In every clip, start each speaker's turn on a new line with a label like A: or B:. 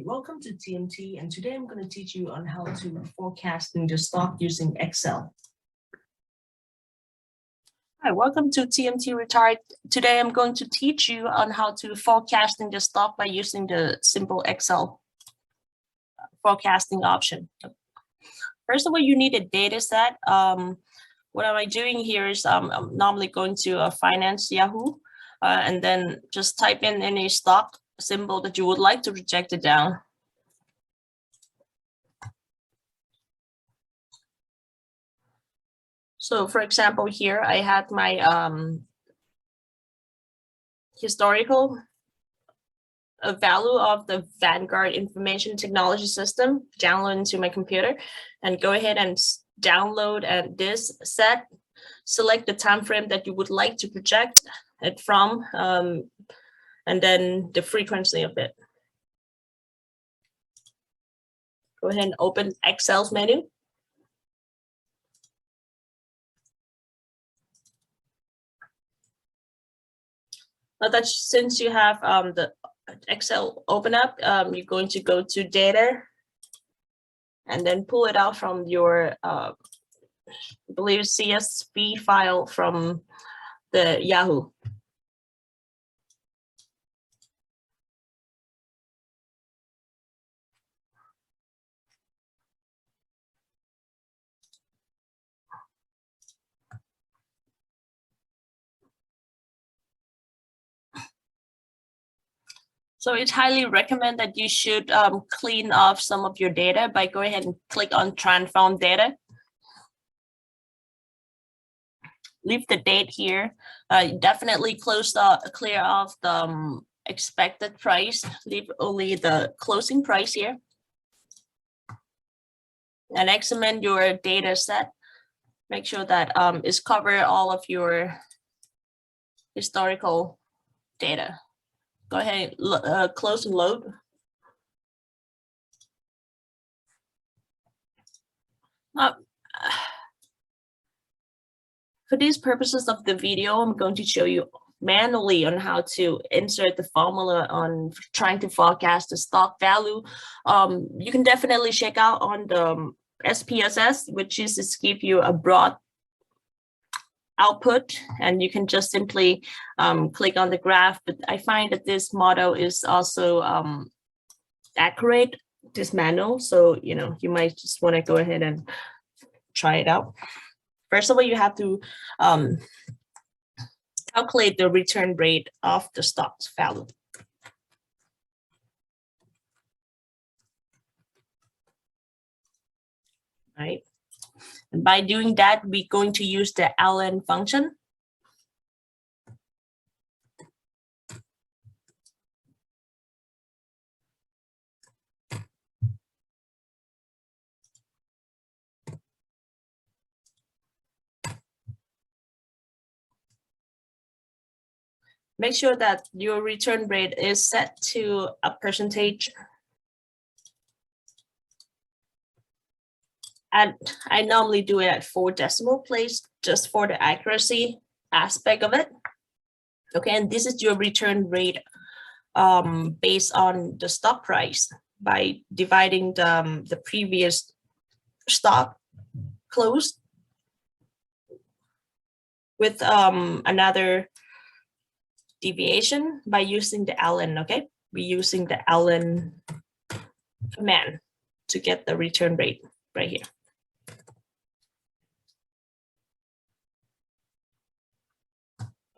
A: welcome to TMT, and today I'm going to teach you on how to forecasting the stock using Excel. Hi, welcome to TMT Retired. Today I'm going to teach you on how to forecasting the stock by using the simple Excel forecasting option. First of all, you need a data set. What am I doing here is I'm normally going to Finance Yahoo, and then just type in any stock symbol that you would like to project it down. So for example, here I had my historical value of the Vanguard Information Technology System download into my computer, and go ahead and download this set, select the time frame that you would like to project it from, and then the frequency of it. Go ahead and open Excel's menu. Now that since you have the Excel open up, you're going to go to data and then pull it out from your, I believe, CSV file from the Yahoo. So it's highly recommend that you should clean off some of your data by going ahead and click on transform data. Leave the date here. Definitely clear off the expected price. Leave only the closing price here. And examine your data set. Make sure that is cover all of your historical data. Go ahead, close and load. For these purposes of the video, I'm going to show you manually on how to insert the formula on trying to forecast the stock value. You can definitely check out on the SPSS, which is to give you a broad output, and you can just simply click on the graph. But I find that this model is also accurate, this manual. So, you might just want to go ahead and try it out. First of all, you have to calculate the return rate of the stock's value. Right. And by doing that, we're going to use the ln function. Make sure that your return rate is set to a percentage. And I normally do it at 4 decimal place just for the accuracy aspect of it. Okay, and this is your return rate based on the stock price by dividing the previous stock closed with another deviation by using the ln. Okay, we're using the ln command to get the return rate right here.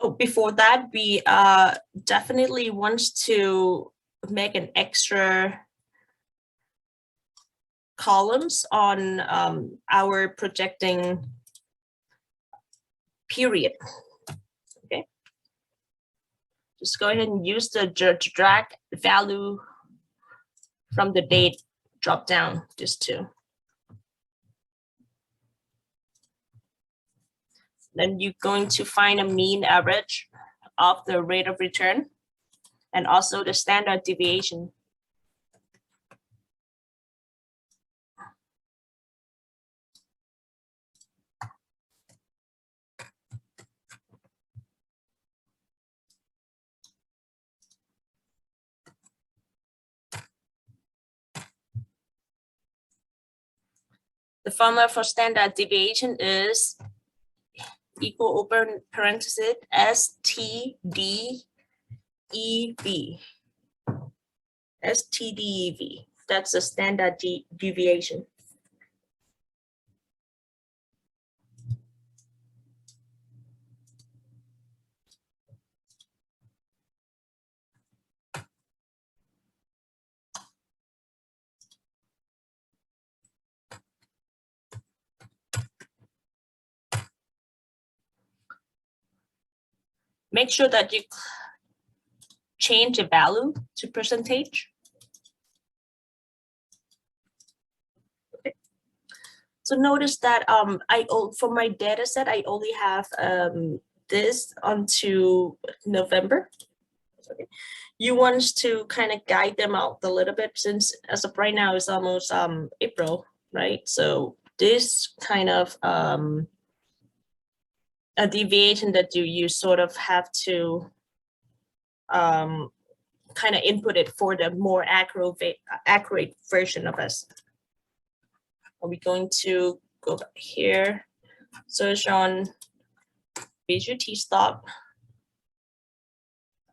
A: Oh, before that, we definitely want to make an extra columns on our projecting period. Okay, just go ahead and use the drag value from the date drop down, just two. Then you're going to find a mean average of the rate of return and also the standard deviation. The formula for standard deviation is equal open parenthesis STDEV. STDEV. That's the standard deviation. Make sure that you change the value to percentage. Okay. So notice that for my data set, I only have this until November. Okay. You want to kind of guide them out a little bit, since as of right now it's almost April, right? So this kind of a deviation that you sort of have to kind of input it for the more accurate version of us. Are we going to go back here, search on visual t-stop?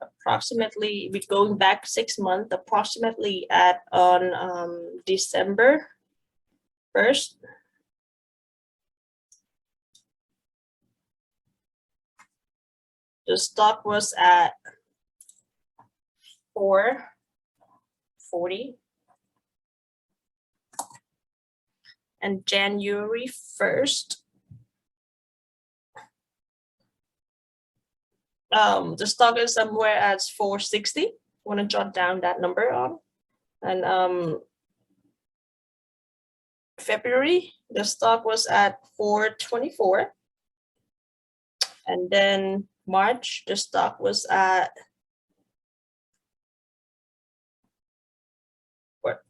A: Approximately, we're going back 6 months, approximately on December 1st. The stock was at 440, and January 1st, the stock is somewhere at 460. Want to jot down that number on. And February, the stock was at 424, and then March, the stock was at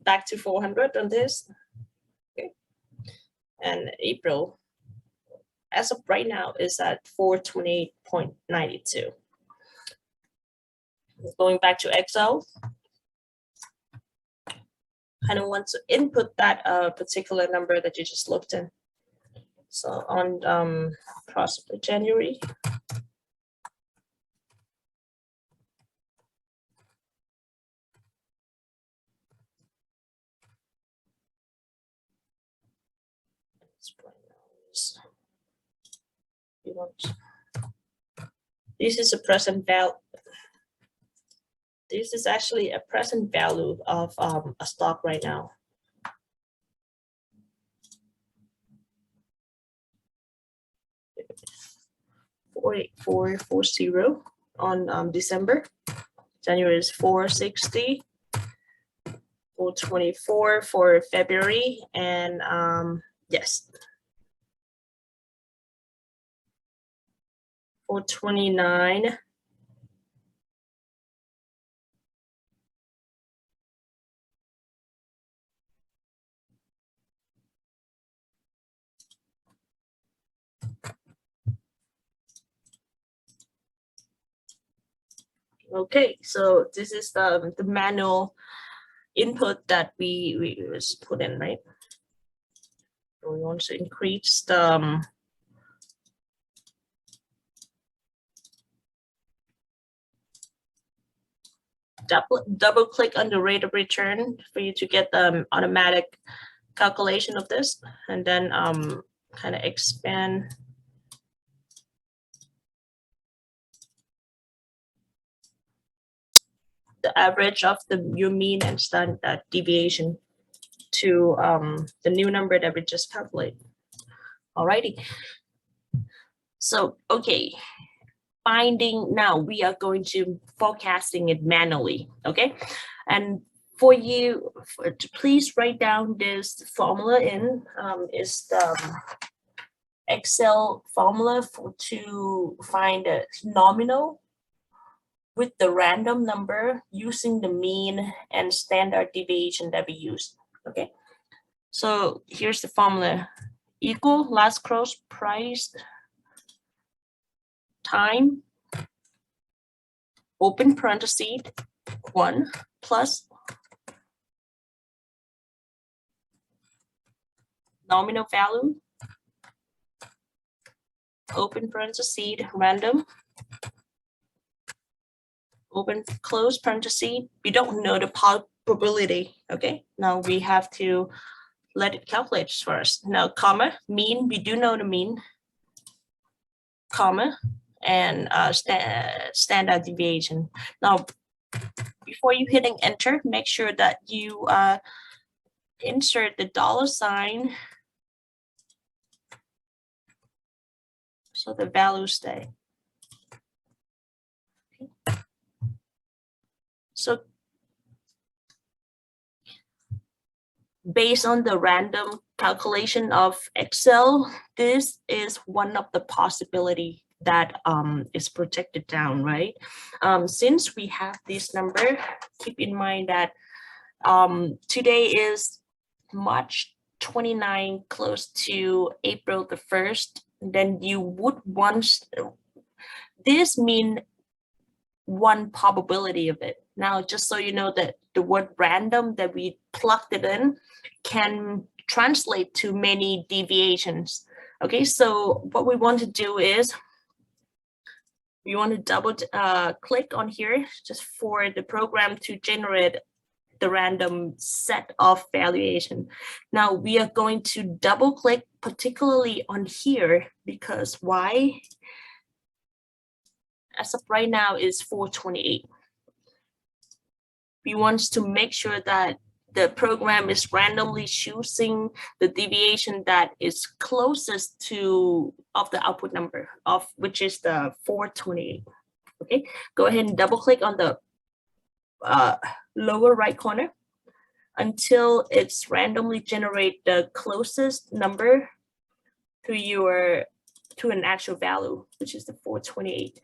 A: back to 400 on this. Okay. And April, as of right now, is at 428.92. Going back to Excel, kind of want to input that particular number that you just looked in. So on possibly January. This is a present value. This is actually a present value of a stock right now. $484.40 on December. January is 460. 424 for February, and yes, 429. Okay, so this is the manual input that we was put in, right? So we want to increase the double click on the rate of return for you to get the automatic calculation of this, and then kind of expand the average of your mean and standard deviation to the new number that we just calculated. Alrighty. So, okay. Finding, now we are going to forecasting it manually, okay? And for you, to please write down this formula in, is the Excel formula to find a nominal with the random number using the mean and standard deviation that we use, okay? So here's the formula: equal last cross price time, open parenthesis, 1 plus nominal value, open parenthesis, random, open close parenthesis. We don't know the probability. Okay, now we have to let it calculate first. Now comma, mean, we do know the mean, comma, and standard deviation. Now before you hitting enter, make sure that you insert the $sign so the values stay. Okay. So based on the random calculation of Excel, this is one of the possibility that is projected down, right? Since we have this number, keep in mind that today is March 29, close to April the 1st, then you would want, this mean one probability of it. Now, just so you know that the word random that we plugged it in can translate to many deviations. Okay, so what we want to do is we want to double click on here just for the program to generate the random set of valuation. Now we are going to double click particularly on here because why? As of right now is 428. We want to make sure that the program is randomly choosing the deviation that is closest to of the output number of which is the 428. Okay, go ahead and double click on the lower right corner until it's randomly generate the closest number to an actual value, which is the 428.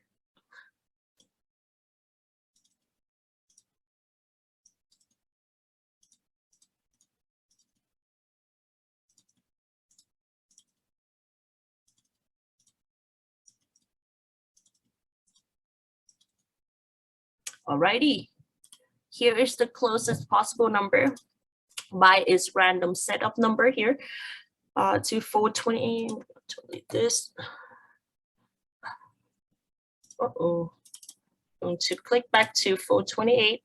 A: Alrighty, here is the closest possible number by its random setup number here to 428. Delete this. Going to click back to 428.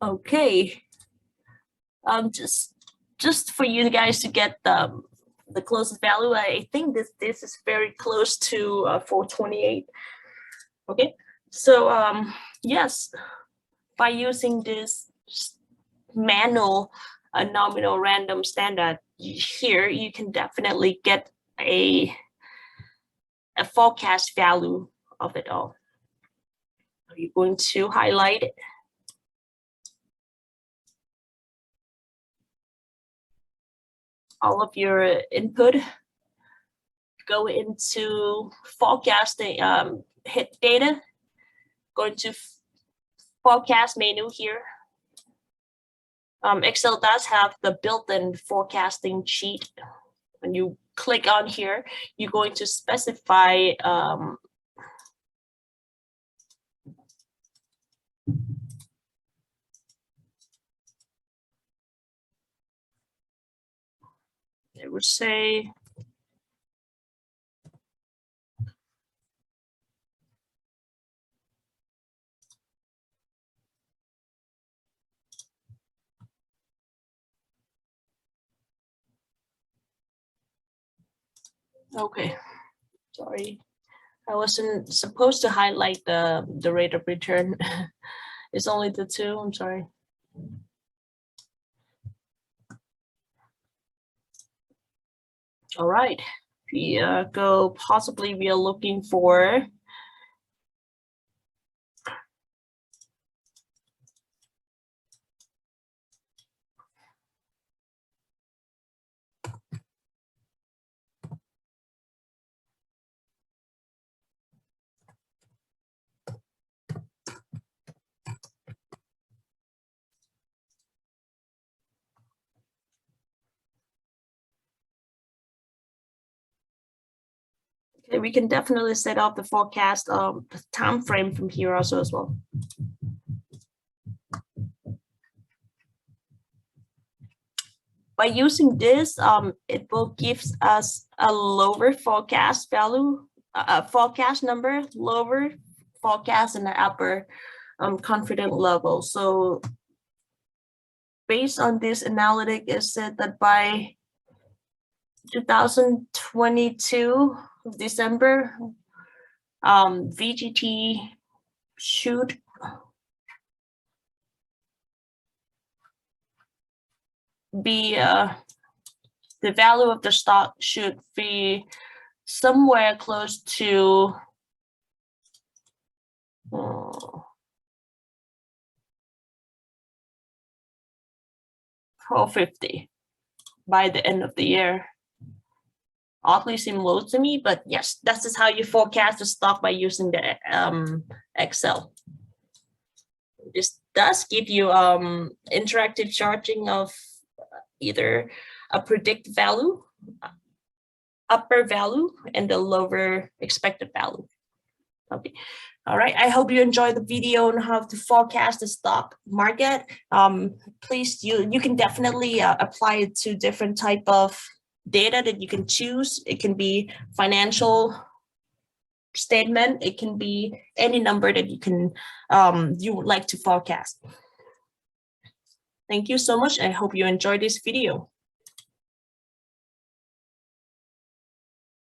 A: Okay, just for you guys to get the closest value, I think this is very close to 428. Okay, so yes, by using this manual nominal random standard here, you can definitely get a forecast value of it all. Are you going to highlight it? All of your input, go into forecasting, hit data, go into forecast menu here. Excel does have the built-in forecasting sheet. When you click on here, you're going to specify it would say okay, sorry. I wasn't supposed to highlight the rate of return. It's only the two, I'm sorry. All right, we go, possibly we are looking for okay, we can definitely set up the forecast time frame from here also as well. By using this, it will give us a lower forecast value, forecast number, lower forecast, and an upper confident level. So based on this analytic, it said that by 2022 December, VGT should be the value of the stock should be somewhere close to 1250 by the end of the year. Oddly seem low to me, but yes, that's just how you forecast the stock by using the Excel. This does give you interactive charting of either a predict value, upper value, and the lower expected value. Okay. All right, I hope you enjoyed the video on how to forecast the stock market. Please, you can definitely apply it to different type of data that you can choose. It can be financial statement. It can be any number that you can you would like to forecast. Thank you so much. I hope you enjoyed this video.